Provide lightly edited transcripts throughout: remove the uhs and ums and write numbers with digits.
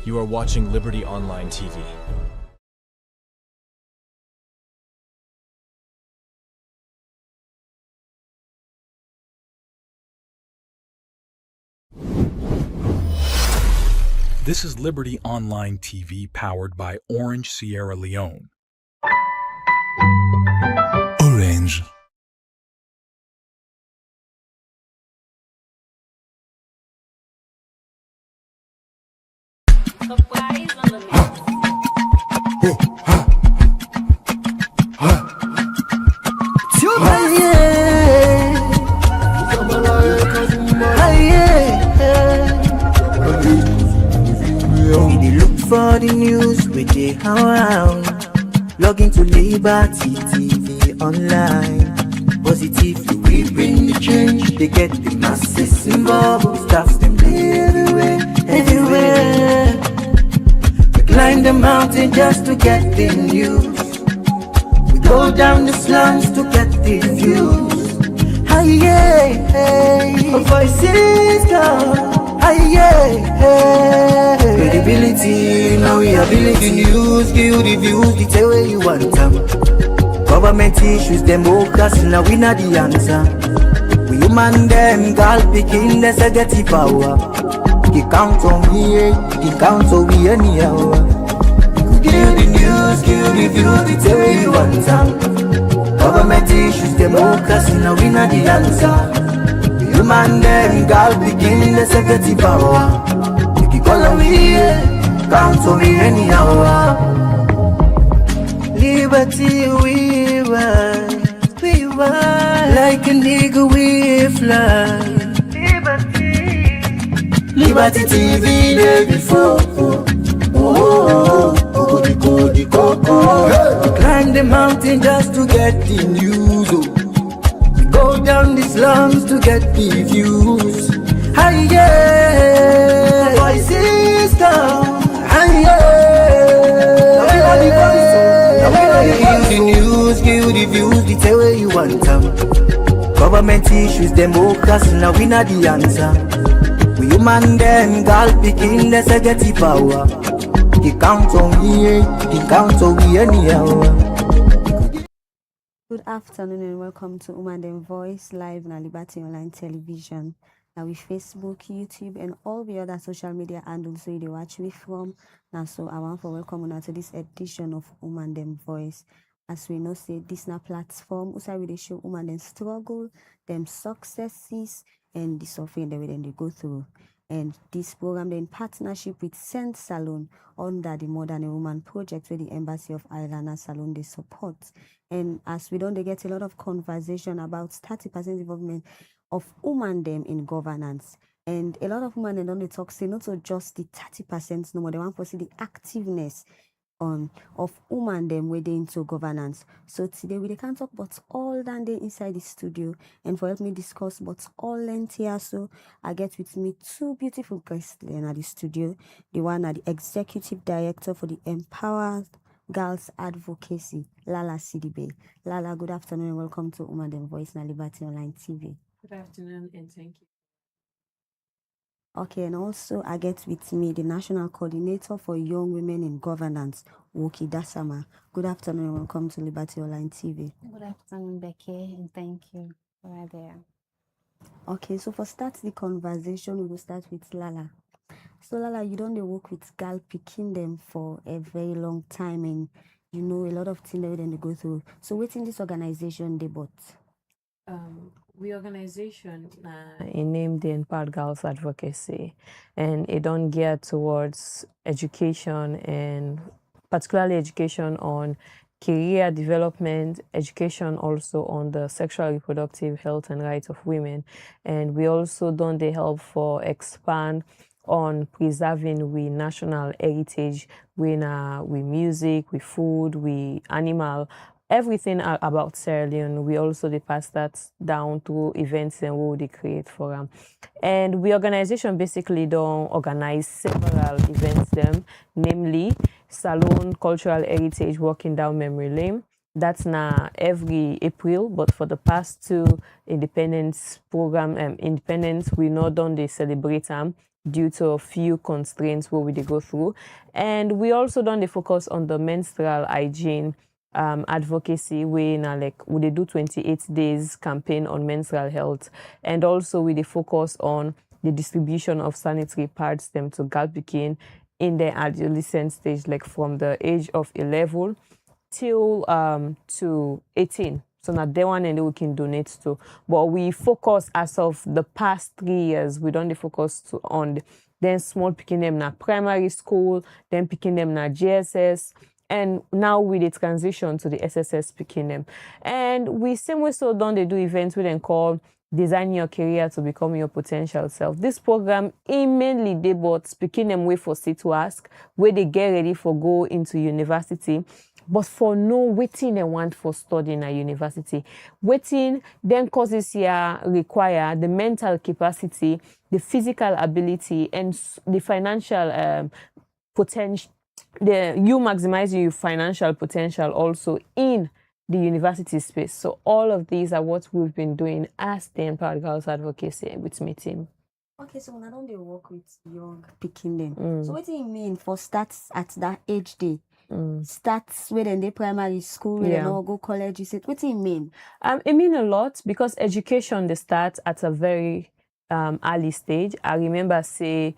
You are watching Liberty Online TV. This is Liberty Online TV powered by Orange Sierra Leone. Orange. Surprise on the mix. They look for the news with the around. Log into Liberty TV online. Positively we bring the change. They get the masses involved. Staffs them everywhere, everywhere. We climb the mountain just to get the news. We go down the slums to get the views. Hi, yeah, hey. Voices come. Hi, yeah, hey. Credibility, now we ability. News, give the views, the tell where you want them. Government issues, democracy, now we not the answer. We human them, girl picking, let's get the power. You count on me, you count on me anyhow. Give the news, give the views, the tell where you want them. Government issues, democracy, now we not the answer. Human them, girl picking, let's get the power. You call on me, count on me anyhow. Liberty we ride, like a nigga we fly. Liberty TV day before. Climb the mountain just to get the news. We go down the slums to get the views. Hi yeah, voices down. Hi yeah, give the news, give the views, the tell where you want them. Government issues, democracy, now we not the answer. We human them, girl picking, let's get the power. You count on me, you count on me anyhow. Good afternoon and welcome to Uman Dem Voice live on Liberty Online Television. Now with Facebook, YouTube, and all the other social media handles where they watch me from. Now so I want to welcome you to this edition of Uman Dem Voice. As we know, say this na platform also they show women them struggle, them successes, and the suffering that they go through. And this program in partnership with Saint Salon under the Modern Woman Project where the Embassy of Ireland and Salon they support. And as we don't they get a lot of conversation about 30% involvement of women them in governance. And a lot of women they don't they talk say not so just the 30% no more, they want to see the activeness of women them way they into governance. So today we can't talk about all that day inside the studio and for help me discuss but all length here. So I get with me two beautiful guests in at the studio. The one are the executive director for the Empowered Girls Advocacy, Lala Sidibe. Lala, good afternoon and welcome to Uman Dem Voice na Liberty Online TV. Good afternoon and thank you. Okay, and also I get with me the National Coordinator for Young Women in Governance, Woki Dasama. Good afternoon and welcome to Liberty Online TV. Good afternoon, Becky, and thank you for right there. Okay, so for start the conversation, we will start with Lala. So Lala, you don't work with girl picking them for a very long time and you know a lot of things that they go through. So within this organization they bought? We organization named the Empowered Girls Advocacy, and it don't gear towards education and particularly education on career development, education also on the sexual reproductive health and rights of women, and we also don't they help for expand on preserving we national heritage, we music, we food, we animal. Everything about Sierra Leone, we also they pass that down to events and what they create for them. And we organization basically don't organize several events them, namely Salon Cultural Heritage Walking Down Memory Lane, That's now every April, but for the past two independence we not done they celebrate them due to a few constraints where we they go through. And we also done the focus on the menstrual hygiene advocacy way now, like we they do 28 days campaign on menstrual health, and also we they focus on the distribution of sanitary pads them to girl pikin in the adolescent stage, like from the age of 11 till to 18. So now that one and we can donate to. But we focus as of the past 3 years, we don't focus on then small picking them na primary school, then picking them na GSS, and now we the transition to the SSS picking them. And we same way so don't they do events we then call design your career to become your potential self. This program mainly they but speaking them way for sit to ask where they get ready for go into university, but for no waiting they want for studying at university. Waiting then causes here require the mental capacity, the physical ability, and the financial potential. You maximize your financial potential also in the university space. So all of these are what we've been doing as the Empowered Girls Advocacy with me team. Okay, so when I don't work with young picking them. So what do you mean for starts at that age day? Starts within the primary school, where they not go college. You said, what do you mean? It mean a lot because education they start at a very early stage. I remember say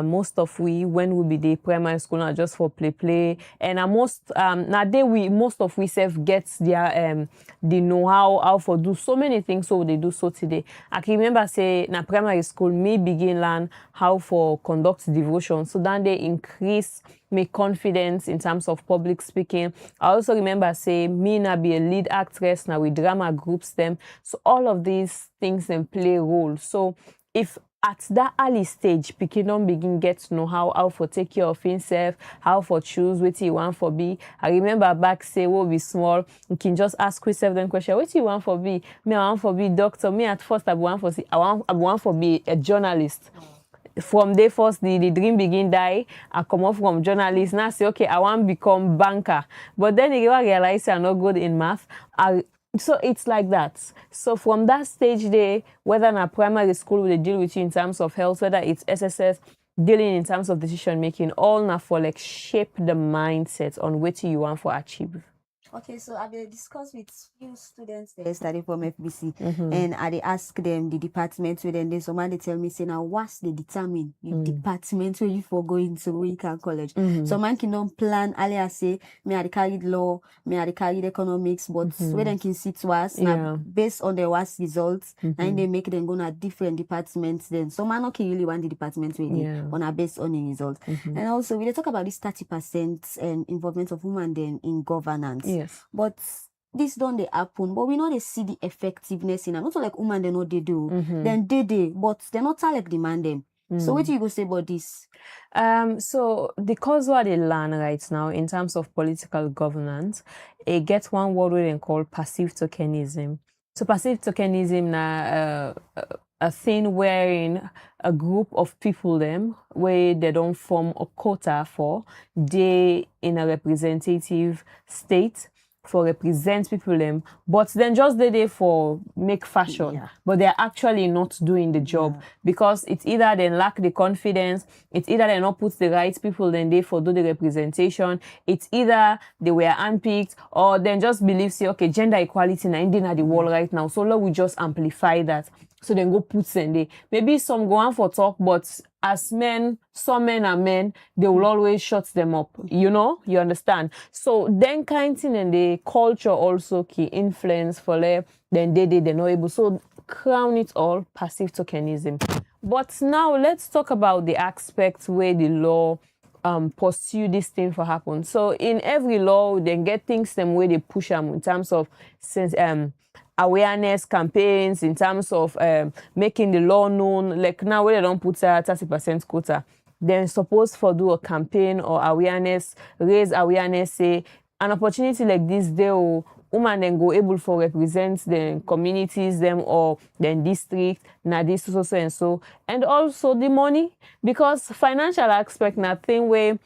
most of we when we be the primary school not just for play and most most of we self gets their the know how for do so many things so they do so today. I can remember say na primary school me begin learn how for conduct devotion, so then they increase my confidence in terms of public speaking. I also remember say me na be a lead actress now with drama groups them. So all of these things then play a role. So if at that early stage, picking on begin get to know how for take care of himself, how for choose what you want for be. I remember back say we'll be small, you can just ask yourself them question, what you want for be? Me, I want for be doctor. Me at first I want for be a journalist. From day first, the dream begin die. I come off from journalist. Now I say, okay, I want to become banker. But then you realize I'm not good in math. So it's like that. So from that stage there, whether in a primary school they deal with you in terms of health, whether it's SSS, dealing in terms of decision making, all now for like shape the mindset on what you want for achieve. Okay, so I will discuss with few students that study from FBC, and I ask them the department where then they somebody tell me say now what's the determine the department where you for going to Wicca College. So man can don't plan earlier say me I carried law, me I carried economics, but where then can sit was now based on the was results and they make them go to different departments then. So man okay really want the department where they on a based on the result. And also we talk about this 30% and involvement of women then in governance. But this don't they happen, but we know they see the effectiveness in them. Not like women they know they do. Then they, but they're not like demand them. So what do you go say about this? So the cause what they learn right now in terms of political governance, it gets one word we call passive tokenism. So passive tokenism na a thing wherein a group of people them where they don't form a quota for they in a representative state for represent people them, but then just they there for make fashion, but they're actually not doing the job because it's either they lack the confidence, it's either they not put the right people then they for do the representation, it's either they were unpicked or then just believe say okay gender equality na ending at the world right now, so we just amplify that. So then go put Sunday. Maybe some go on for talk, but as men, some men are men, they will always shut them up. You know, you understand? So then kind of thing and the culture also key influence for them, then they're not able. So crown it all, passive tokenism. But now let's talk about the aspects where the law pursue this thing for happen. So in every law, they get things them where they push them in terms of awareness campaigns, in terms of making the law known. Like now where they don't put a 30% quota, then supposed for do a campaign or awareness, raise awareness, say an opportunity like this, they will women then go able for represent the communities them or then district, na this so and so. And also the money, because financial aspect nothing where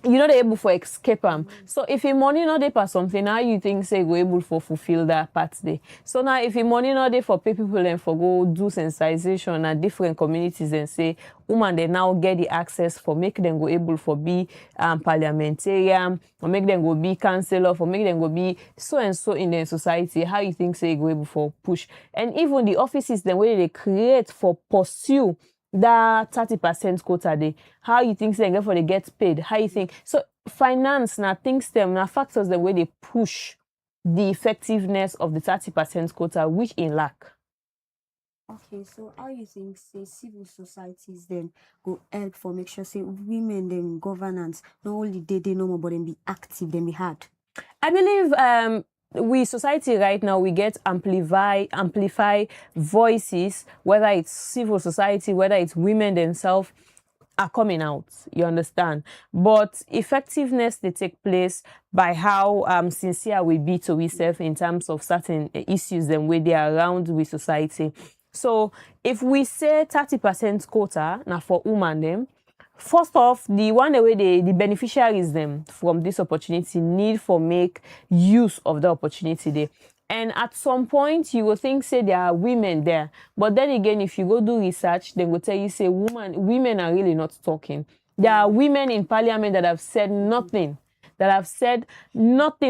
you're not able for escape them. So if your money not there for something, how you think say go able for fulfill that part there? So now if your money not there for pay people and for go do sensitization at different communities and say woman they now get the access for make them go able for be parliamentarian or make them go be councillor for make them go be so and so in the society, how you think say go able for push? And even the offices the way they create for pursue that 30% quota day, how you think they get for they get paid, how you think so finance now things them now factors the way they push the effectiveness of the 30% quota which in lack. Okay, so how you think say civil societies then go help for make sure say women then in governance not only they no more but then be active, then be hard? I believe we society right now we get amplify voices, whether it's civil society, whether it's women themselves are coming out, you understand? But effectiveness they take place by how sincere we be to ourselves in terms of certain issues and where they are around with society. So if we say 30% quota now for women them, first off, the one way the beneficiaries them from this opportunity need for make use of the opportunity there. And at some point, you will think, say, there are women there. But then again, if you go do research, they will tell you, say, women are really not talking. There are women in parliament that have said nothing,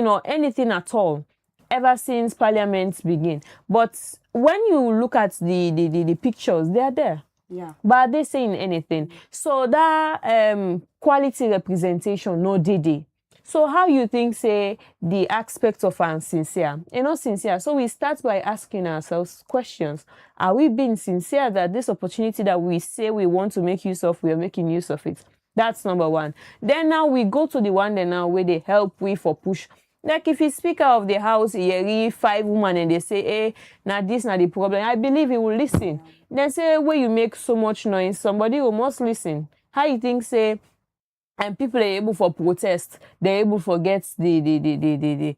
or anything at all ever since parliament begin. But when you look at the pictures, they are there. Yeah. But are they saying anything? So that quality representation, no DD. So how you think, say, the aspect of sincere? Not sincere. So we start by asking ourselves questions. Are we being sincere that this opportunity that we say we want to make use of, we are making use of it? That's number one. Then now we go to the one that now where they help we for push. Like if he's speaker of the house, he 5 women and they say, hey, now this not the problem. I believe he will listen. Then say, where you make so much noise, somebody will must listen. How you think, say, and people are able for protest, they're able to get the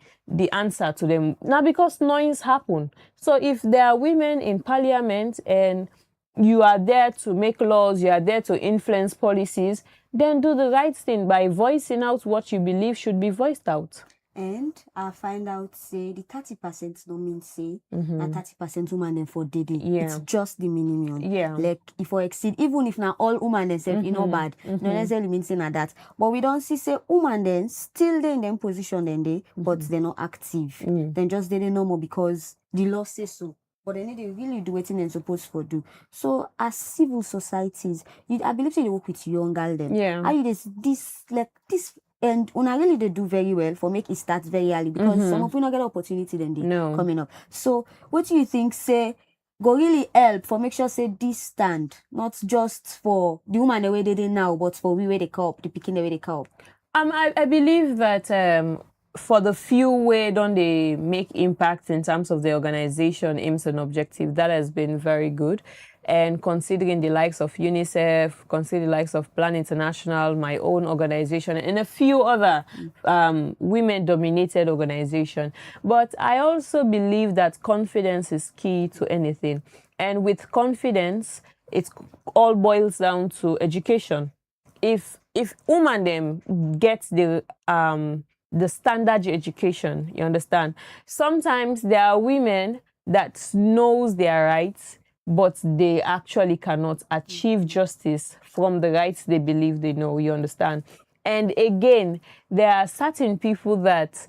answer to them. Now because noise happen. So if there are women in parliament and you are there to make laws, you are there to influence policies, then do the right thing by voicing out what you believe should be voiced out. And I find out say the 30% don't mean say that 30% woman then for dating. Yeah. It's just the minimum. Yeah. Like if I exceed, even if now all women themselves, bad, don't necessarily mean saying that. But we don't see say woman then still they in them position then they, but they're not active. Then just they no more because the law says so. But they need to really do what they're supposed to do. So as civil societies, I believe they work with young girls then. Yeah. Are you this and una really they do very well for make it start very early because some of you not get opportunity then they coming up. So what do you think say go really help for make sure say this stand not just for the woman the way they did now, but for we where they come up, the picking the way they come up? I believe that for the few way don't they make impact in terms of the organization aims and objective, that has been very good. And considering the likes of UNICEF, considering the likes of Plan International, my own organization, and a few other women-dominated organizations. But I also believe that confidence is key to anything. And with confidence, it all boils down to education. If women them get the standard education, you understand? Sometimes there are women that knows their rights, but they actually cannot achieve justice from the rights they believe they know, you understand? And again, there are certain people that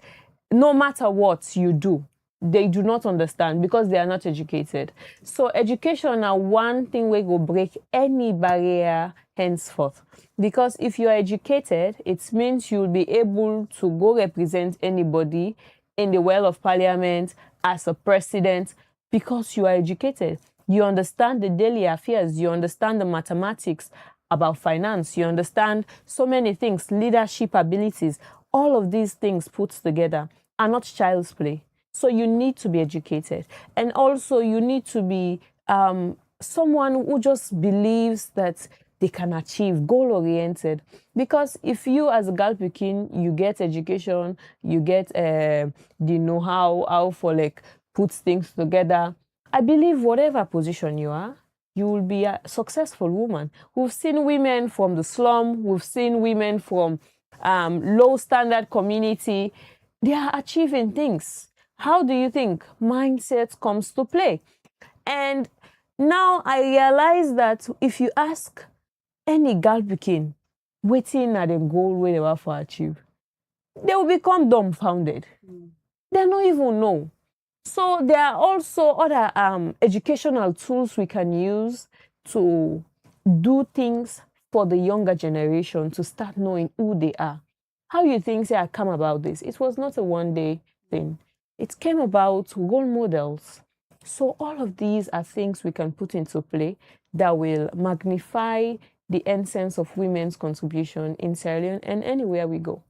no matter what you do, they do not understand because they are not educated. So education is one thing we go break any barrier henceforth. Because if you are educated, it means you'll be able to go represent anybody in the well of parliament as a president because you are educated. You understand the daily affairs. You understand the mathematics about finance. You understand so many things, leadership abilities. All of these things put together are not child's play. So you need to be educated. And also you need to be someone who just believes that they can achieve, goal-oriented. Because if you as a girl pikin, you get education, you get the know-how, how for like put things together, I believe whatever position you are, you will be a successful woman. We've seen women from the slum, we've seen women from low standard community, they are achieving things. How do you think mindset comes to play? And now I realize that if you ask any girl pikin wetin na the goal wey they want to achieve, they will become dumbfounded. They don't even know. So there are also other educational tools we can use to do things for the younger generation to start knowing who they are. How you think say I come about this? It was not a one-day thing. It came about role models. So all of these are things we can put into play that will magnify the essence of women's contribution in Sierra Leone and anywhere we go.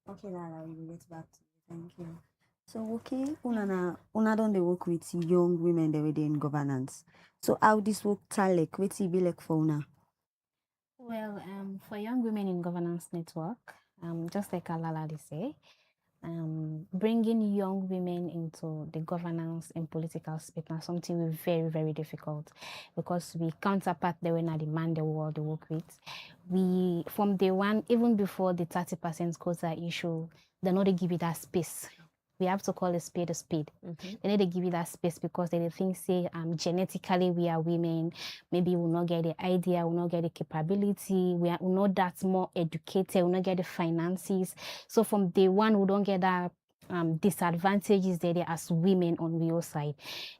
Okay, Lala, we will get back to you. Thank you. So, okay, una don't they work with young women they were in governance. So, how this work like? What's it be like for una? Well, for young women in governance network, just like Alala they say, bringing young women into the governance and political space now something we're very, very difficult because we counterpart the way now the man the world they work with. We from day one, even before the 30% quota issue, they know they give it that space. We have to call a spade a spade. They need to give it that space because they think say genetically we are women, maybe we'll not get the idea, we'll not get the capability, we're not that more educated, we'll not get the finances. So from day one, we don't get that disadvantages there as women on your side.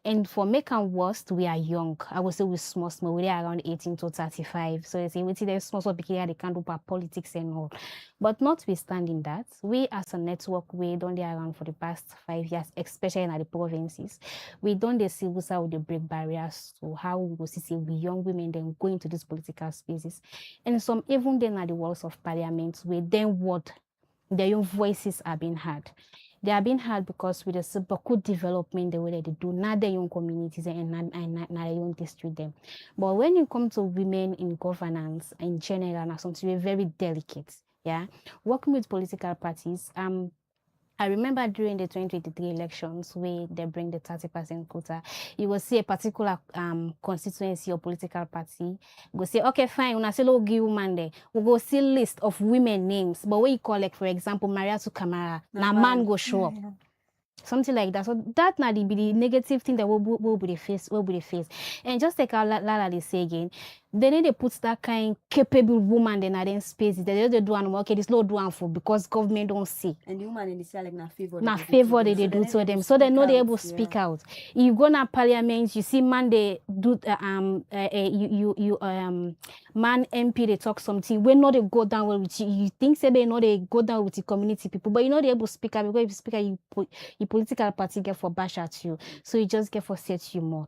And for make and worst, we are young. I would say we're small, we're around 18 to 35. So they say we see there's small because they can't do politics and all. But notwithstanding that, we as a network, we don't they around for the past 5 years, especially in the provinces. We don't they see how they break barriers to how we will see we young women then go into these political spaces. And some even then at the walls of parliament, we then what their young voices are being heard. They are being heard because with the Sibaku development, the way that they do, not their young communities and not their young district them. But when you come to women in governance in general, now something we're very delicate. Yeah, working with political parties. I remember during the 2023 elections where they bring the 30% quota, you will see a particular constituency or political party go say, okay, fine, when I say give woman there, we'll go see list of women names, but what you call like for example Maria to Kamara, na man go show up. Something like that. So that now be the negative thing that will be the face, And just like how Lala they say again, they need to put that kind capable woman in that space. They do and okay, this not do and for because government don't see. And the woman in the cell like na favor. Na favor they do to them, so they know they able to speak out. You go na parliament, you see man they do man MP they talk something. When not they go down well with you, you think say they know they go down with the community people, but you know they able to speak out because if you speak out, you political party get for bash at you, so you just get for set you more.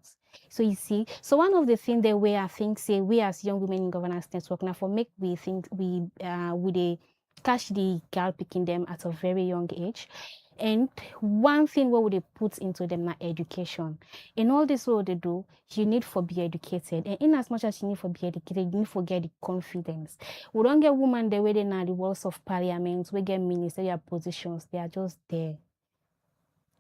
So you see, so one of the things that we I think say we as young women in governance network now for make we think we would they catch the girl picking them at a very young age. And one thing what would they put into them na education. In all this what they do, you need for be educated. And in as much as you need for be educated, you need for get the confidence. We don't get women the way they now the walls of parliament, we get ministerial positions, they are just there.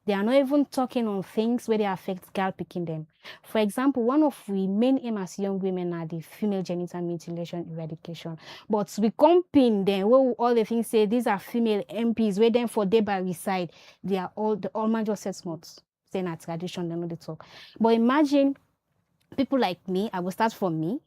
They are not even talking on things where they affect girl picking them. For example, one of the main aim as young women are the female genital mutilation eradication. But we comping them where all the things say these are female MPs, where then for they by reside, they are all the all man just says not saying a tradition, they know the talk. But imagine people like me, I will start from me.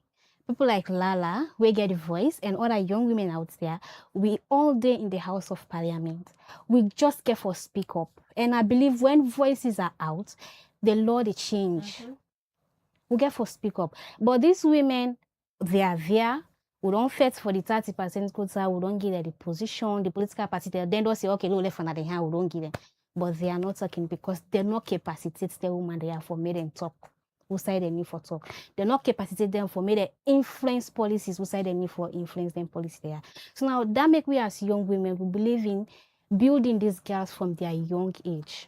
People like Lala, we get a voice, and other young women out there, we all day in the House of Parliament. We just get for speak up. And I believe when voices are out, the law they change. We get for speak up. But these women, they are there. We don't fight for the 30% quota. We don't give them the position, the political party. They then don't say, okay, no, left another hand. We don't give them. But they are not talking because they're not capacitated. The woman they are for me them talk. Who side they need for talk. They're not capacitated them for me they influence policies. Who side they need for influence them policy there. So now that make we as young women, we believe in building these girls from their young age.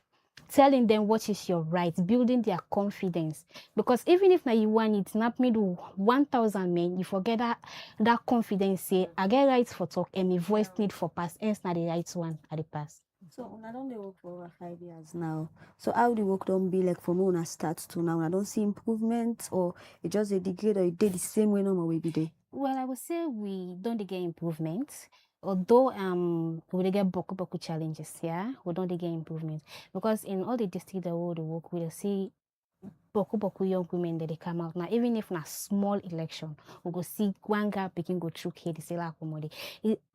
Telling them what is your right, building their confidence. Because even if now you want it, not me do 1,000 men, you forget that confidence say, I get rights for talk and my voice need for pass, hence not the right one at the pass. So I don't work for over 5 years now. So how the work don't be like for me when I start to now? I don't see improvement or it just a degrade or it did the same way no more we be there. Well, I would say we don't get improvement. although we dey get boku challenges, yeah, we don't dey get improvement because in all the districts that we dey work, we dey see boku young women that they come out now. Even if na small election, we go see one guy picking go through here, they say like komodi.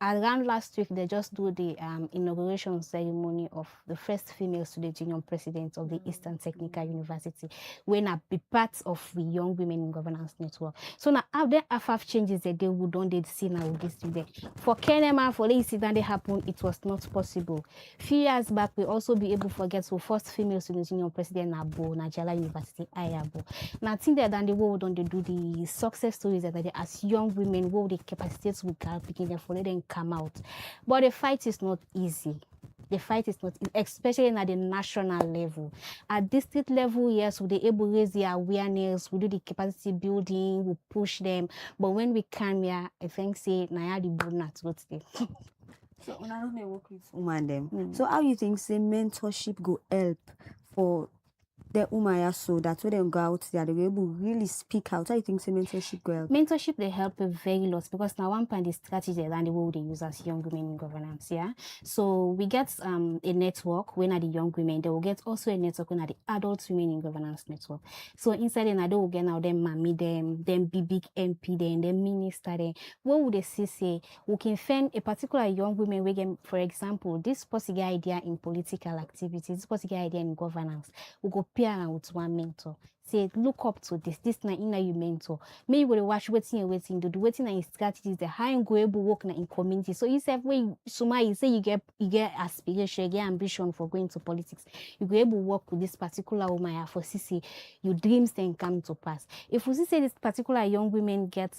Around last week, they just do the inauguration ceremony of the first female student union president of the Eastern Technical University, when I be part of the Young Women in Governance Network. So now after FF changes that they would don't they see now with this today. For Kenema, for the incident that happened, it was not possible. Few years back, we also be able to forget so first female student union president Nabo, Najala University, Ayabo. Now I think that then the world don't they do the success stories that they as young women, what the capacities we can picking them for let them come out. But the fight is not easy. The fight is not, especially at the national level. At district level, yes, we be able to raise the awareness, we do the capacity building, we push them. But when we come here, I think say, Naya the bonus what's there. So when I don't work with Uman Dem. So how you think say mentorship go help for the Umaya so that when they go out there, they will able to really speak out? How you think say mentorship go help? Mentorship they help a very lot because now one point the strategy and the way they use as young women in governance, yeah. So we get a network when are the young women, they will get also a network when are the adult women in governance network. So inside and they will get now them mommy them big MP them minister them. What would they say we can find a particular young women we get, for example, this possible idea in political activities, this possible idea in governance, we go pair around with one mentor. Say look up to this na inna you mentor. Maybe you will watch waiting to do waiting in strategies the how you go able work in community. So you say when you say you get aspiration, you get ambition for going to politics, you go able work with this particular woman for CC, your dreams then come to pass. If we say this particular young women get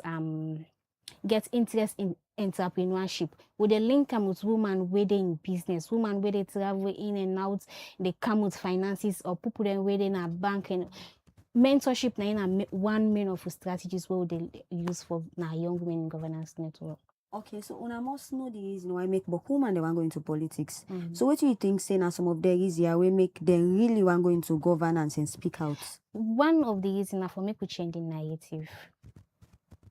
interest in entrepreneurship, with the link come with women where they in business, women where they travel in and out, they come with finances or people then where they in a bank and mentorship na one main of strategies where they use for na young women in governance network. Okay, so una must know the reason why make women they want go into politics. So what do you think say now some of the reasons we make them really want go into governance and speak out? One of the reasons for make we change the narrative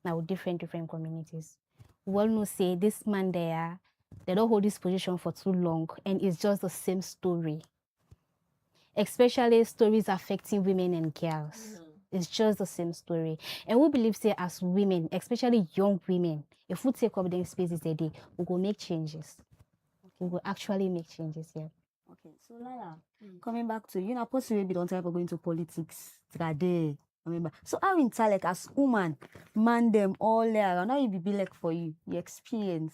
now different communities. We all know say this man there, they don't hold this position for too long and it's just the same story. Especially stories affecting women and girls. It's just the same story. And we believe say as women, especially young women, if we take up them spaces a day, we will make changes. We will actually make changes here. Okay, so Lala, coming back to you, not possibly be don't ever go into politics today. Remember. So how in like as woman, man them all there, and how you be like for you, your experience?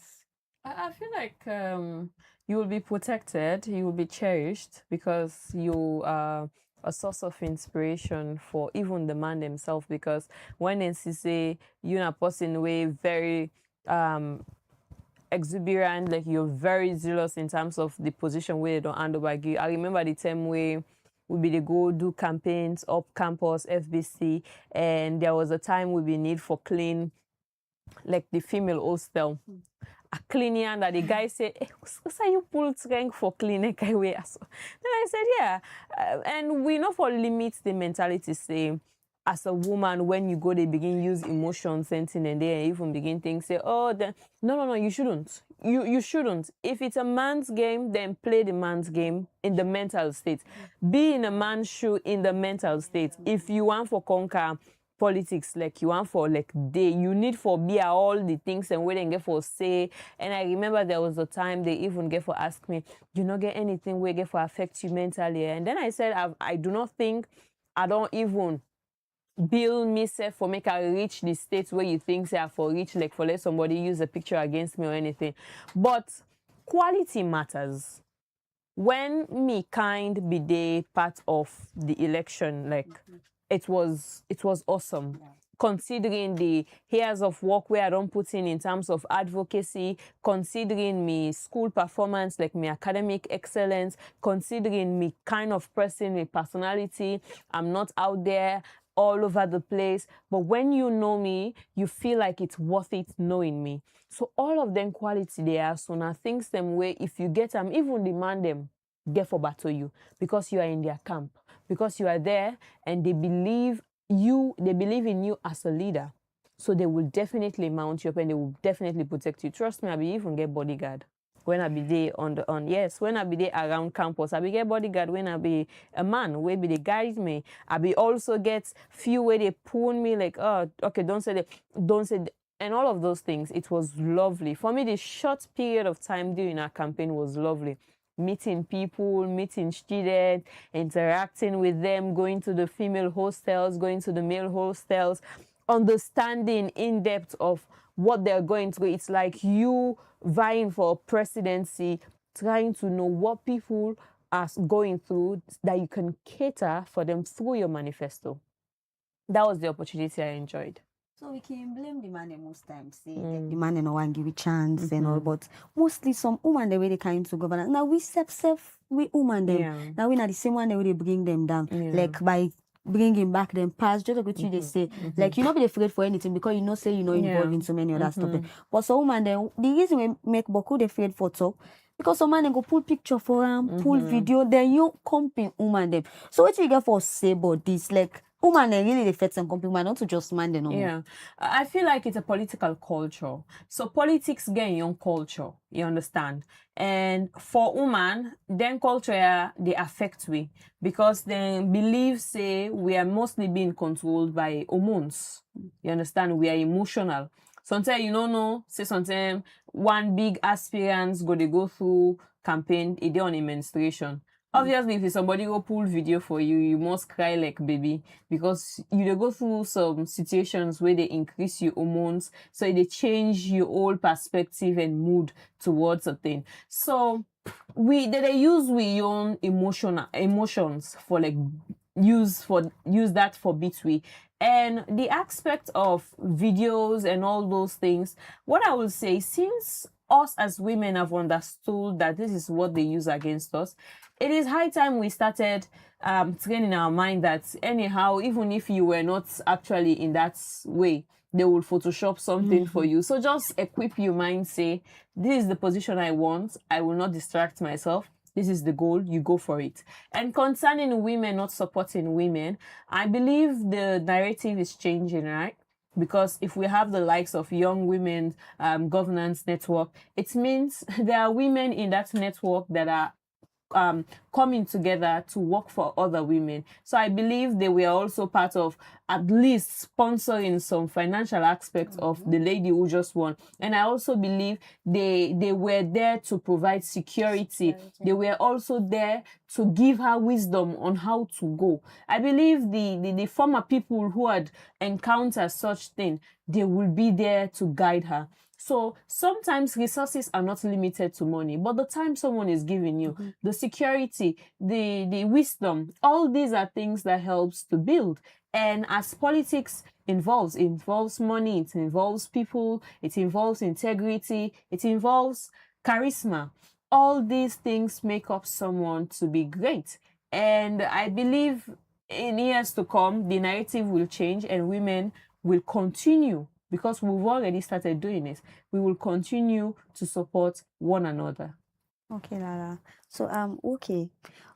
I feel like you will be protected, you will be cherished because you are a source of inspiration for even the man themselves. Because when they say you're a person way very exuberant, like you're very zealous in terms of the position where they don't hand over you. I remember the time where we be go do campaigns up campus, FBC, and there was a time we be need for clean, like the female hostel. A cleaner that the guy said, hey, what's you pull strength for cleaning? Then I said, yeah. And we know for limit the mentality say, as a woman, when you go, they begin use emotions, sentiment, and they even begin things say, oh, then no, you shouldn't. You shouldn't. If it's a man's game, then play the man's game in the mental state. Be in a man's shoe in the mental state. If you want for conquer politics, like you want for like you need for be all the things and where they get for say. And I remember there was a time they even get for ask me, you not get anything where get for affect you mentally. And then I said, I do not think I don't even build myself for make I reach the state where you think say I for reach, like for let somebody use a picture against me or anything. But quality matters. When me kind be the part of the election, like it was awesome. Yeah. Considering the years of work where I don't put in terms of advocacy, considering me school performance, like my academic excellence, considering me kind of person, my personality, I'm not out there all over the place. But when you know me, you feel like it's worth it knowing me. So all of them quality they are. So now things them way if you get them, even demand them, get for battle you because you are in their camp. Because you are there and they believe in you as a leader. So they will definitely mount you up and they will definitely protect you. Trust me, I be even get bodyguard. When I be there when I be there around campus, I be get bodyguard when I be a man, where be they guide me. I be also get few where they pull me like, oh, okay, don't say that, and all of those things. It was lovely. For me, the short period of time during our campaign was lovely. Meeting people, meeting students, interacting with them, going to the female hostels, going to the male hostels, understanding in depth of what they're going through. It's like you vying for presidency, trying to know what people are going through that you can cater for them through your manifesto. That was the opportunity I enjoyed. So we can blame the man most times, say the man and no one give a chance and all, but mostly some woman the way they kind to governance. Now we self we woman them. Yeah. Now we not the same one the way they bring them down. Yeah. Like by bringing back them past, just like what they say. Like you not be afraid for anything because you know say you know involved in so many other stuff. But some woman then the reason we make Boku they afraid for talk. Because some man then go pull picture for them, pull video, then you comping woman them. So what you get for say about this? Like woman they really affect some comping man, not to just man them. Yeah, I feel like it's a political culture. So politics get in your culture, you understand? And for women, then culture they affect we because they believe say we are mostly being controlled by hormones. You understand? We are emotional. Sometimes you don't know. Say sometimes one big aspirants go through campaign a day on a menstruation. Obviously, if somebody go pull video for you, you must cry like baby because you dey go through some situations where they increase your hormones, so they change your whole perspective and mood towards a thing. So they use we own emotions for like use that for bitwe. And the aspect of videos and all those things, what I will say, since us as women have understood that this is what they use against us, it is high time we started training our mind that anyhow, even if you were not actually in that way, they will Photoshop something for you. So just equip your mind, say, this is the position I want. I will not distract myself. This is the goal, you go for it. And concerning women not supporting women, I believe the narrative is changing, right? Because if we have the likes of Young Women Governance Network, it means there are women in that network that are coming together to work for other women. So I believe they were also part of at least sponsoring some financial aspects of the lady who just won. And I also believe they were there to provide security. They were also there to give her wisdom on how to go. I believe the former people who had encountered such thing, they will be there to guide her. So sometimes resources are not limited to money, but the time someone is giving you, the security, the wisdom, all these are things that helps to build. And as politics involves money, it involves people, it involves integrity, it involves charisma. All these things make up someone to be great. And I believe in years to come, the narrative will change and women will continue, because we've already started doing it. We will continue to support one another. Okay, Lara. So okay.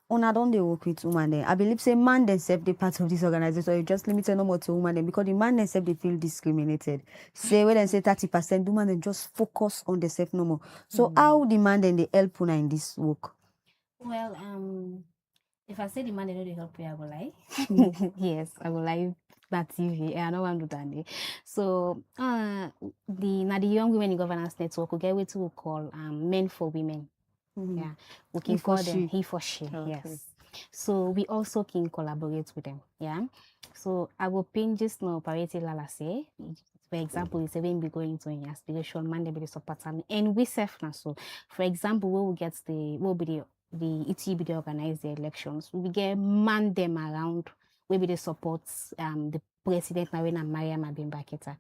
Una don't they work with women then? I believe say man themselves they part of this organization, so you just limited no more to women then because the man themselves they feel discriminated. Say when they say 30%, women then just focus on themselves no more. So how the man then they help una in this work? Well, if I say the man they know they help you, I will lie. Yes, I will lie. That TV, I don't want to do that. So, the Young Women in Governance Network, we get what we call men for women. Yeah, we can call them he for she. Okay. Yes. So we also can collaborate with them. Yeah. So I will pin just now parity lala say. For example, it's when we go into an aspiration, man, they be the support and we self now. So, for example, we will get the ETB they organize the elections. We get man them around. We be the support the president Marina Maria Mabimbaketa.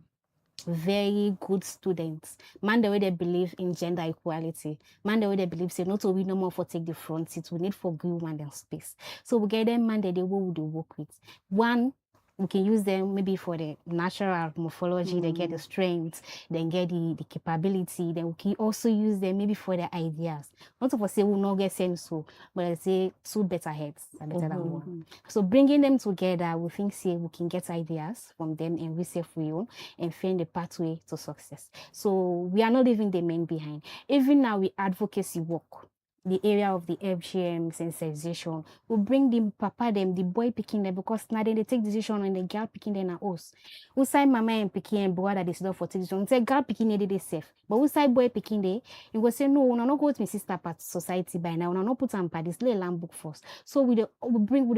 Very good students. Man, the way they believe in gender equality. Man, the way they believe say not we no more for take the front seat. We need for good women and space. So we get them man that they will work with. One, We can use them maybe for the natural morphology, they get the strength, then get the capability. Then we can also use them maybe for the ideas. Not to say we'll not get sense, so, but I say two better heads are better than one. So bringing them together, we think say we can get ideas from them and we self we own and find the pathway to success. So we are not leaving the men behind. Even now we advocacy work. The area of the FGM sensitization will bring the papa them, the boy picking them, because now they take decision and the girl picking them at us. We say mama and picking and boy that they sit for decision. We say girl picking they safe. But we say boy picking they, you go say no, we not go to my sister part society by now. We not put on part this little lamb book first. So we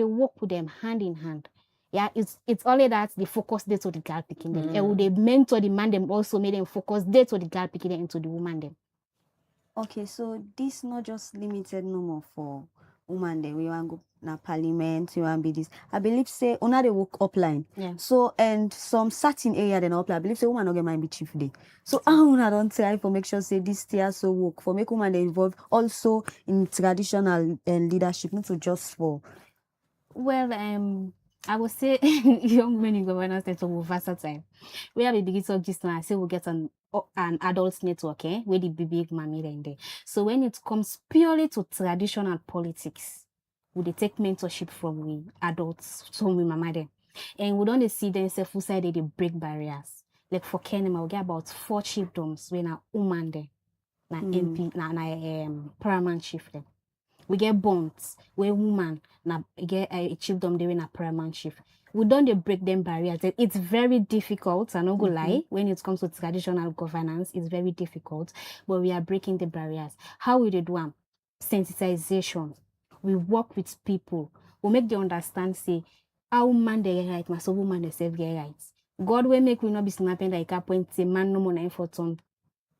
work with them hand in hand. Yeah, it's only that the focus there to the girl picking them. And would they mentor the man them also made them focus there to the girl picking them into the woman them. Okay, so this not just limited no more for woman then we want go na parliament, we want be this. I believe say una they work upline. Yeah. So and some certain area then upline. I believe say woman no get mind be chief day. So how una don't try for make sure say this tier so work for make woman they involved also in traditional leadership, not to just for. Well, I would say young men in governance network will versatile. We have a big talk just now. I say we'll get an adult network, where the big mommy in there. So when it comes purely to traditional politics, we they take mentorship from we adults, so we mama them. And we don't see themselves who side they break barriers. Like for Kenema, we get about 4 chiefdoms when a woman there, na MP, na paramount chief there. We get bonds where woman na get a chiefdom there in a paramount chief. We don't break them barriers. It's very difficult. I not go lie. When it comes to traditional governance, it's very difficult. But we are breaking the barriers. How we do them? Sensitization. We work with people. We make them understand say how man they get right, so woman they self get right. God will make we not be snapping like a point say man no more for ton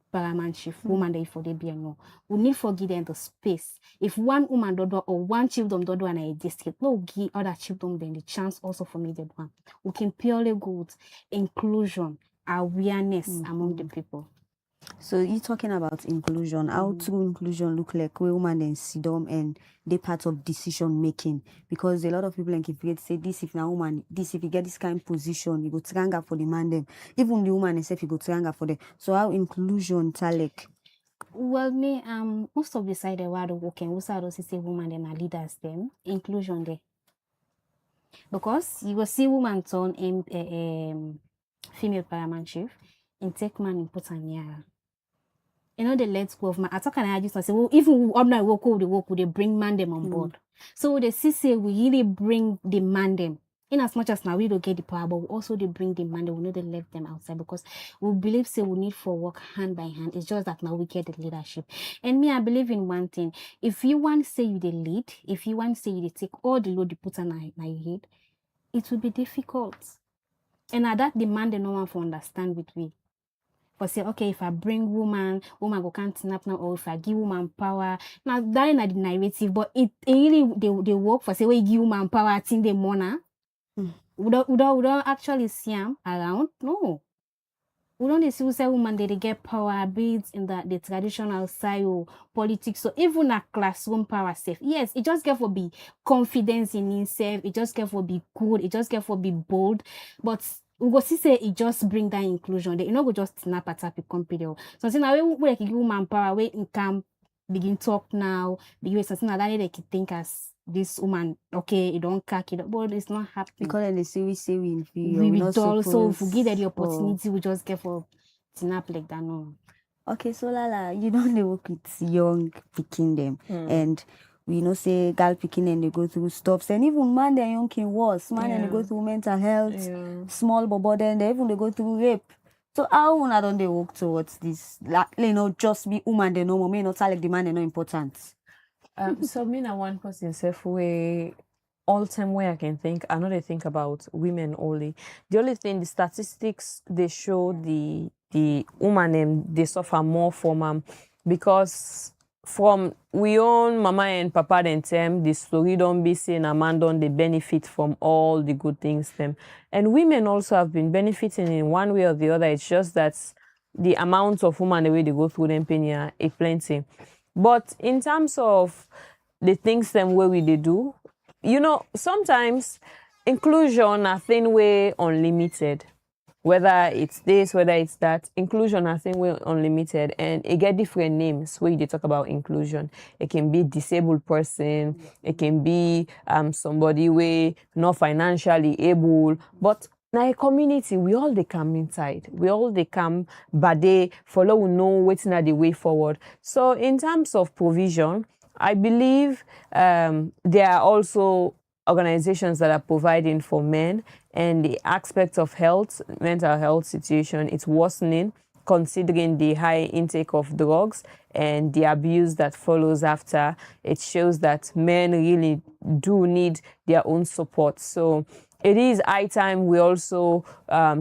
paramount chief, woman they for the no. We need for give them the space. If one woman dodo or one chiefdom dodo and a district, no give other chiefdom then the chance also for me that one. We can purely go with inclusion, awareness among the people. So you talking about inclusion. How true inclusion look like where woman then sit down and they part of decision making? Because a lot of people like if you say this if now woman, this if you get this kind of position, you go tranga for the man them. Even the woman herself you go tranga for them. So how inclusion like? Well, me most of the side I want to work and also I say woman them are leaders them inclusion there. Because you will see woman turn female paramount chief and take man in put an year. You know, the let's go of man. I talk and I just say, well, even ordinary work they bring man them on board. So the say we really bring the man them. In as much as now we don't get the power, but we also they bring the man them. We know they left them outside because we believe say we need for work hand by hand. It's just that now we get the leadership. And me, I believe in one thing. If you want to say you the lead, if you want to say you they take all the load you put on your head, it will be difficult. And at that demand no one for understand with me. For say, okay, if I bring woman go can't snap now, or if I give woman power. Now that is the narrative, but it really they work for say we give woman power, I think they wanna. We don't actually see them around. No. We don't see say woman they get power beats in the traditional style politics. So even a classroom power safe. Yes, it just get for be confidence in himself, it just get for be good, it just get for be bold. But we go see say it just bring that inclusion. They go just snap at happy company. Something now we give woman power, we can begin talk now, because something like that they can think as this woman, okay, it don't cack it, but it's not happening. Because they say we inferior. We not dull, so if we give them the supposed- opportunity, we just get for snap like that. No. Okay, so Lala, you don't dey work with young picking them, and we know say girl picking and they go through stuff, and even man they young king worse, man and they go through mental health, small bobo then they even they go through rape. So how una don't they work towards this? Like, you know, just be woman they know more, me not like the man they know important. So me na one person self way all time where I can think. I know they think about women only. The only thing the statistics they show the woman they suffer more from because from we own mama and papa then them the story don't be saying a man don't they benefit from all the good things them. And women also have been benefiting in one way or the other. It's just that the amount of women the way they go through them pain is plenty. But in terms of the things them where we they do, you know, sometimes inclusion a thing way unlimited. Whether it's this, whether it's that, inclusion I think we're unlimited, and it get different names when you talk about inclusion. It can be disabled person, it can be somebody way not financially able, but now a community, we all they come inside, we all they come, but they follow we know waiting at the way forward. So in terms of provision, I believe there are also organizations that are providing for men, and the aspect of health, mental health situation, it's worsening considering the high intake of drugs and the abuse that follows after. It shows that men really do need their own support. So it is high time we also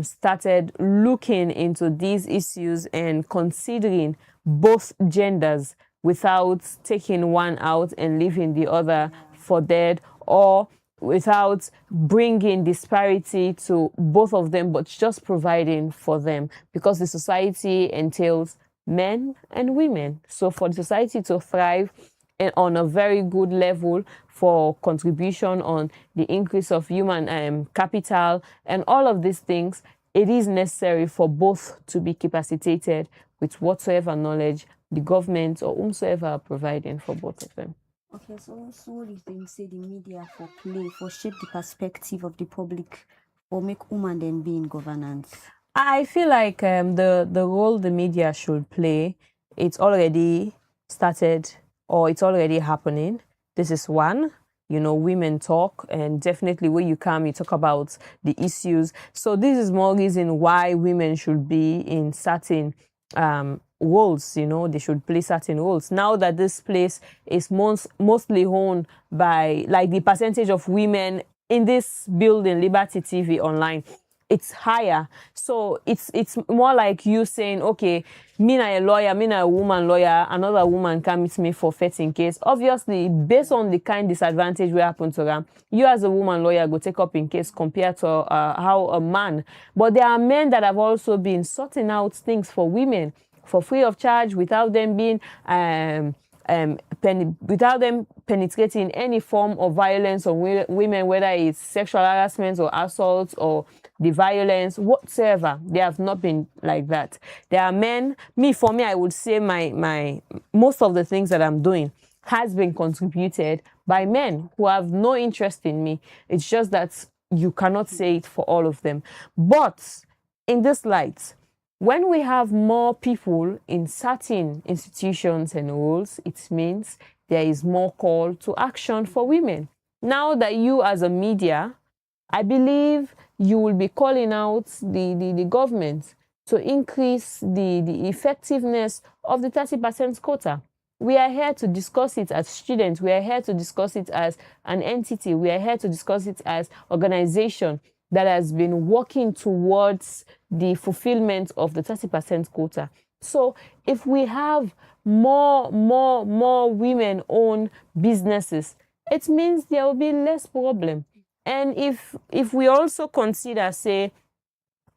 started looking into these issues and considering both genders without taking one out and leaving the other for dead, or without bringing disparity to both of them, but just providing for them, because the society entails men and women. So for the society to thrive and on a very good level, for contribution on the increase of human capital and all of these things, it is necessary for both to be capacitated with whatsoever knowledge the government or whomsoever are providing for both of them. Okay, so what do you think, say the media for play, for shape the perspective of the public, or make women then be in governance? I feel like the role the media should play, it's already started or it's already happening. This is one. You know, women talk, and definitely when you come, you talk about the issues. So this is more reason why women should be in certain roles. You know, they should play certain roles. Now that this place is mostly owned by, like, the percentage of women in this building, Liberty TV Online, it's higher. So it's more like you saying, okay, me na a lawyer, me na a woman lawyer, another woman come meet me for 13 case. Obviously, based on the kind disadvantage we happen to them, you as a woman lawyer go take up in case compared to how a man. But there are men that have also been sorting out things for women for free of charge, without them being without them penetrating any form of violence on women, whether it's sexual harassment or assault or the violence whatsoever. They have not been like that. There are men, for me, I would say my most of the things that I'm doing has been contributed by men who have no interest in me. It's just that you cannot say it for all of them. But in this light, when we have more people in certain institutions and roles, it means there is more call to action for women. Now that you as a media, I believe you will be calling out the government to increase the effectiveness of the 30% quota. We are here to discuss it as students. We are here to discuss it as an entity. We are here to discuss it as organization that has been working towards the fulfillment of the 30% quota. So if we have more women-owned businesses, it means there will be less problem. And if we also consider, say,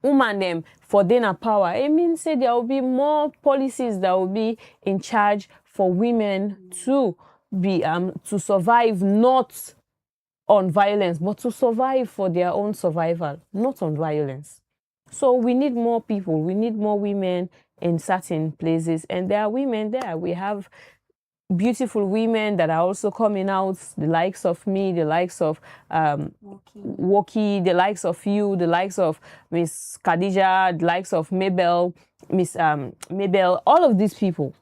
Uman Dem for dinner power, it means, say, there will be more policies that will be in charge for women to be to survive, not on violence, but to survive for their own survival, not on violence. So we need more people, we need more women in certain places, and there are women there. We have beautiful women that are also coming out, the likes of me, the likes of Woki, the likes of you, the likes of Miss Khadija, the likes of Mabel, Miss Mabel. All of these people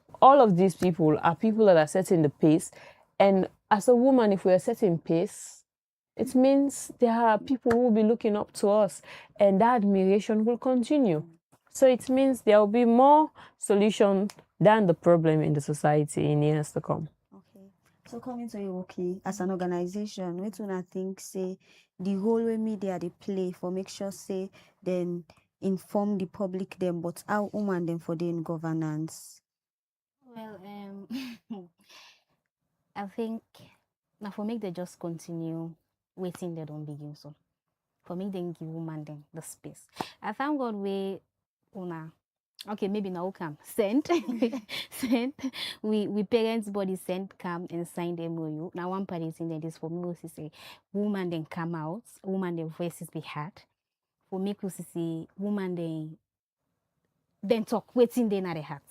are people that are setting the pace. And as a woman, if we are setting pace, it means there are people who will be looking up to us, and that admiration will continue. So it means there will be more solution than the problem in the society in years to come. Okay. So coming to you, okay, as an organization, what do you think, say, the whole way media they play for make sure, say, then inform the public them, but how woman them for the governance? Well, I think now for make they just continue waiting they don't begin so. For me, then give woman them the space. I thank God we una Okay, maybe now come. Send. Send. We parents body send come and sign the MOU. Now one part is in there, this for me to say woman then come out, woman then voices be heard. For me to say woman then talk waiting then at the heart.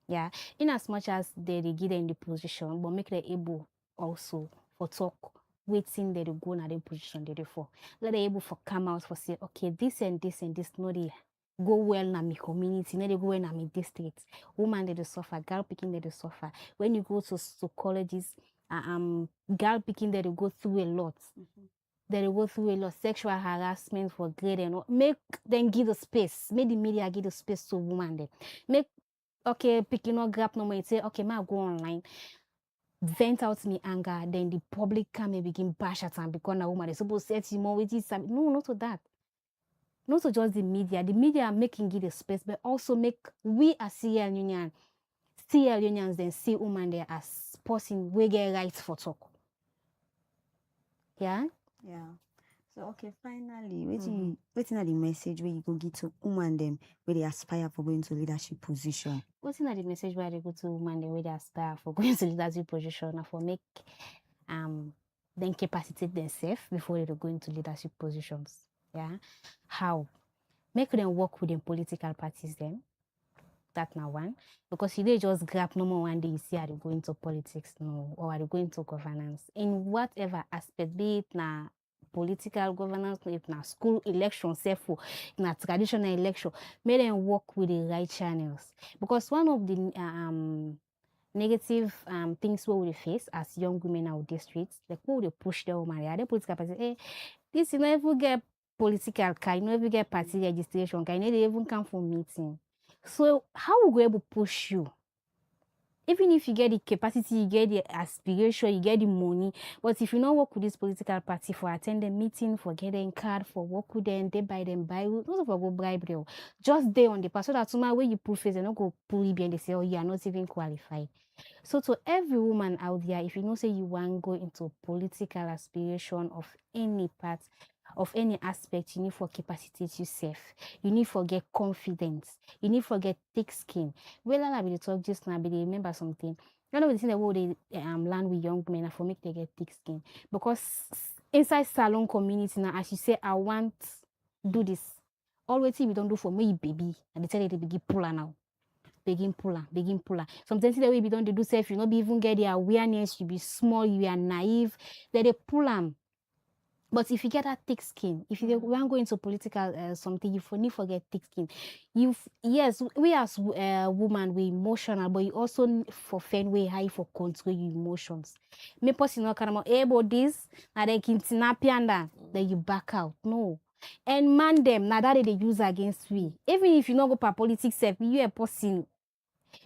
Yeah. In as much as they give them in the position, but make them able also for talk waiting they go in the position they for. Let them able for come out for say, okay, this and this and this no they go well na my community, no they go well na my district. Woman they suffer, girl picking they suffer. When you go to colleges, girl picking they go through a lot. They go through a lot sexual harassment for grade and all. Make them give the space. Make the media give the space to woman then. Make okay, picking up grab no more. Say, okay, ma go online, vent out me anger, then the public come and begin bash at them because a woman is supposed to say more with this. No, not to that. Not to just the media. The media are making it a space, but also make we as CL unions then see woman there as person we get rights for talk. Yeah? Yeah. So okay, finally, waiting are the message where you go get to woman them where they aspire for going to leadership position. What's in the message where they go to woman the way they aspire for going to leadership position and for make then capacitate themselves before they go into leadership positions. Yeah. How? Make them work with them political parties then. That now one. Because you they just grab no more one day you see how they go into politics no or are they go into governance. In whatever aspect, be it na political governance, if na school election, self na traditional election, make them work with the right channels. Because one of the negative things we will face as young women out the streets, like we will push the woman, the political party, hey, this you know if we get political card, you know if we get party registration card, you know they even come for meeting. So how we go able to push you? Even if you get the capacity, you get the aspiration, you get the money, but if you not work with this political party for attend the meeting, for getting card, for work with them, they buy them, not of go bribe them. Just there on the pass so that tomorrow when you put face, they not go pull you and they say, oh, you are not even qualified. So to every woman out there, if you know say you want to go into political aspiration of any part, of any aspect, you need for capacitate yourself. You need for get confidence. You need for get thick skin. Well, I will talk just now, but they remember something. You know the thing that they learn with young men for make they get thick skin. Because inside salon community now, as you say, I want do this. Always we don't do for me, baby. And they tell you they begin puller now. Begin puller. Sometimes the way we don't do self, you not be even get the awareness, you be small, you are naive. They pull them. But if you get that thick skin, if you want to go into political something, you need to get thick skin. Yes, we as woman, we emotional, but you also for fan way high for control your emotions. Me person not kind of about this, and then then you back out. No. And man them, now that they use against we. Even if you not go for politics, you a person.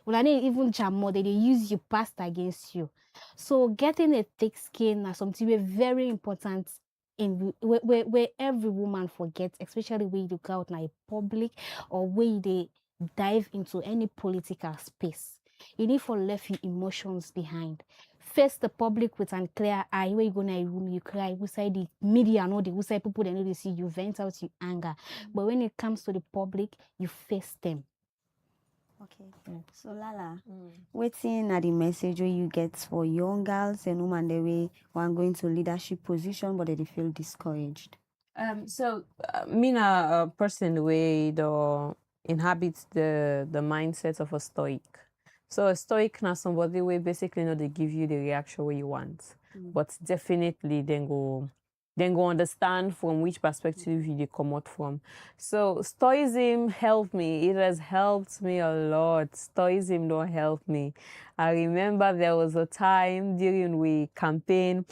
Well, I even jam more, they use you past against you. So getting a thick skin is something very important in where every woman forgets, especially when you go out in a public or when they dive into any political space. You need to leave your emotions behind. Face the public with an clear eye. Where you go in a room, you cry. Who say the media know who say people they know they see you vent out your anger. But when it comes to the public, you face them. Okay. So Lala, waiting at the message where you get for young girls and women the way one going to leadership position but they feel discouraged. Me na a person way the inhabits the mindset of a stoic. So a stoic na somebody way basically know they give you the reaction where you want, but definitely then go understand from which perspective you come out from. So stoicism helped me. It has helped me a lot. Stoicism don't help me. I remember there was a time during we campaign,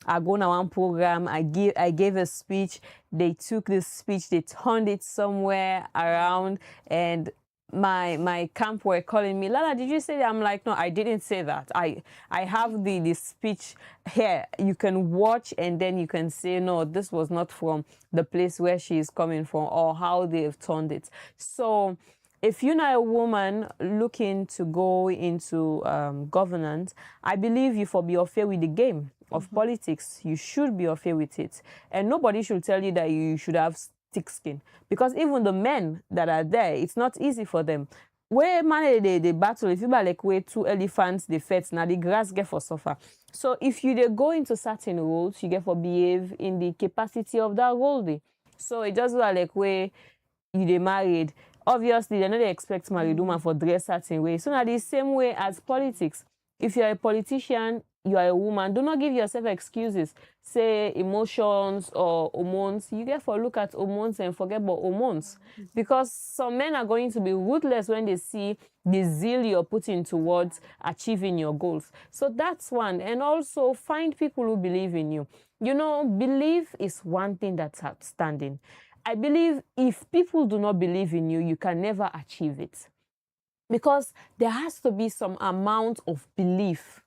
I go on one program, I gave a speech, they took this speech, they turned it somewhere around, and my camp were calling me, Lala, did you say that? I'm like, no, I didn't say that. I have the speech here. You can watch and then you can say, no, this was not from the place where she is coming from or how they've turned it. So if you're not a woman looking to go into governance, I believe you for be affair with the game of politics. You should be affair with it. And nobody should tell you that you should have thick skin. Because even the men that are there, it's not easy for them. Where man they battle, if you buy like where two elephants they fight, now the grass get for suffer. So if you they go into certain roles, you get for behave in the capacity of that role. So it just like where you they married. Obviously, they not expect married woman for dress certain way. So now the same way as politics. If you're a politician, you are a woman, do not give yourself excuses. Say emotions or hormones. You get for look at hormones and forget about hormones. Because some men are going to be ruthless when they see the zeal you're putting towards achieving your goals. So that's one. And also find people who believe in you. You know, belief is one thing that's outstanding. I believe if people do not believe in you, you can never achieve it. Because there has to be some amount of belief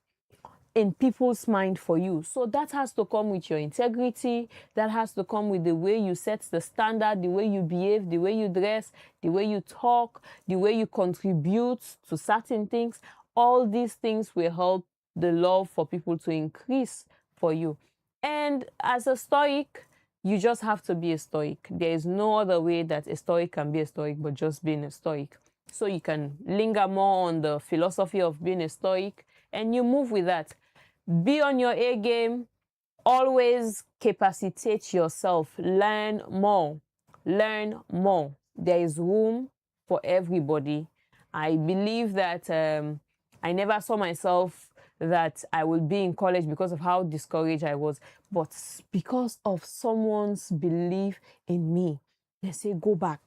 in people's mind for you. So that has to come with your integrity. That has to come with the way you set the standard, the way you behave, the way you dress, the way you talk, the way you contribute to certain things. All these things will help the love for people to increase for you. And as a stoic, you just have to be a stoic. There is no other way that a stoic can be a stoic but just being a stoic. So you can linger more on the philosophy of being a stoic and you move with that. Be on your A game. Always capacitate yourself. Learn more. Learn more. There is room for everybody. I believe that I never saw myself that I would be in college because of how discouraged I was, but because of someone's belief in me. They say, go back.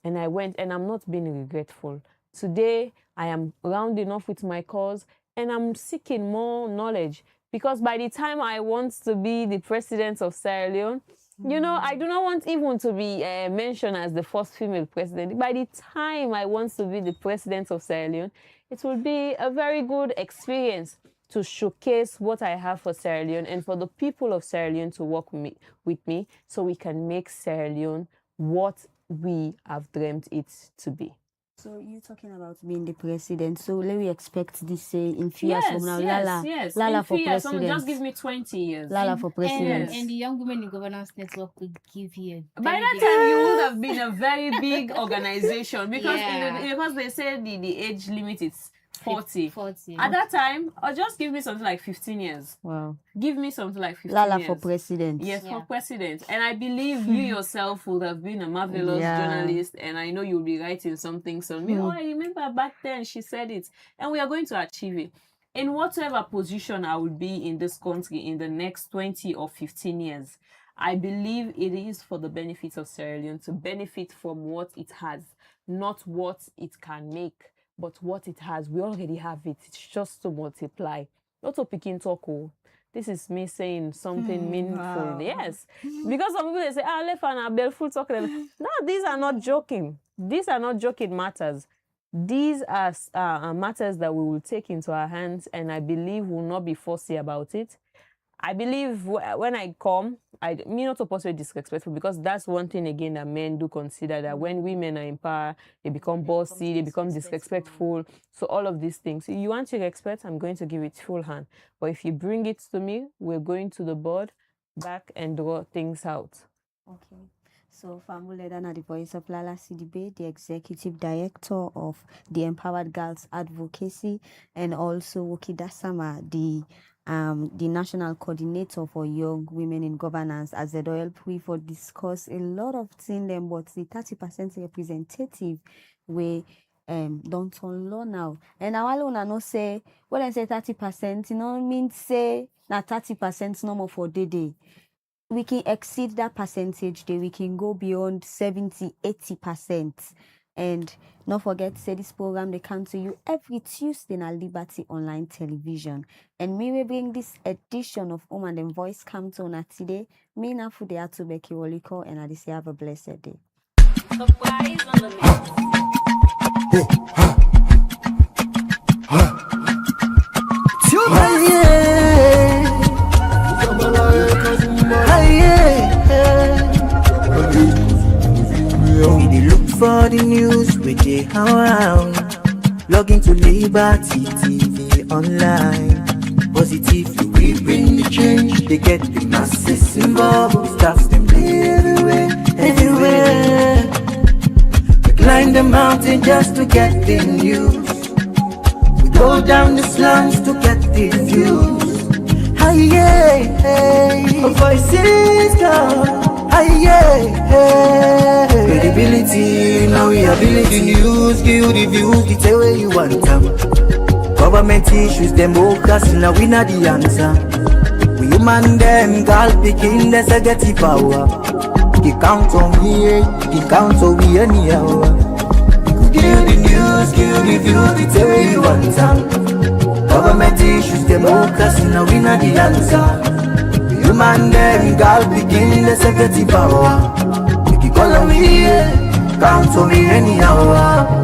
And I went, and I'm not being regretful. Today, I am rounding off with my cause, and I'm seeking more knowledge. Because by the time I want to be the president of Sierra Leone, you know, I do not want even to be mentioned as the first female president. By the time I want to be the president of Sierra Leone, it will be a very good experience to showcase what I have for Sierra Leone and for the people of Sierra Leone to work with me so we can make Sierra Leone what we have dreamt it to be. So you're talking about being the president. So let me expect this in few years from now. Lala for president. Just give me 20 years. Lala for president. And the Young Women in Governance Network could give you. By that time, you would have been a very big organization because because they say the age limit is 40. At that time, just give me something like 15 years. Wow. Give me something like 15 Lala years. for president. Yes, for president. And I believe you yourself would have been a marvelous journalist, and I know you'll be writing something soon. Oh, I remember back then she said it. And we are going to achieve it. In whatever position I will be in this country in the next 20 or 15 years, I believe it is for the benefit of Sierra Leone to benefit from what it has, not what it can make. But what it has, we already have it. It's just to multiply. Not to pick in talk. This is me saying something meaningful. Wow. Yes. Because some people they say, left and a belful talking. No, these are not joking. These are not joking matters. These are matters that we will take into our hands, and I believe will not be fussy about it. I believe when I come, I mean not supposed to be disrespectful, because that's one thing again that men do consider, that when women are in power, they become bossy, they become disrespectful. So all of these things. You want your respect, I'm going to give it full hand. But if you bring it to me, we're going to the board, back and draw things out. Okay. So Famuleda, the voice of Lala Sidibe, the executive director of the Empowered Girls Advocacy, and also Wokida Sama, the national coordinator for young women in governance, as the Doyle Pui for discuss a lot of things, but the 30% representative we don't turn law now. And I want to say, when I say 30%, you know, mean say na 30% no more for the day. We can exceed that percentage day. We can go beyond 70, 80%. And not forget to say this program, they come to you every Tuesday on Liberty Online Television. And me will bring this edition of Uman Dem Voice come to on today. Me na for the Atubeki Woliko, and I say have a blessed day. Surprise on the mix. We look for the news with the around. Log into Liberty TV online. Positively we bring the change. They get the masses involved. Staffs them everywhere, everywhere. climb the mountain just to get the news. We go down the slums to get the views. Hi, yeah, hey. Voices gone. Hi, yeah, hey. Credibility, now we ability. News, give you the views, the tell where you want them. Government issues, democracy, now we not the answer. We human them, girl picking, let's get the power. You count on me, you count on me anyhow. Give the news, give the views, the tell where you want them. Government issues, democracy, now we not the answer. We human them, girl picking, let's get the power. You call on me, count on me anyhow.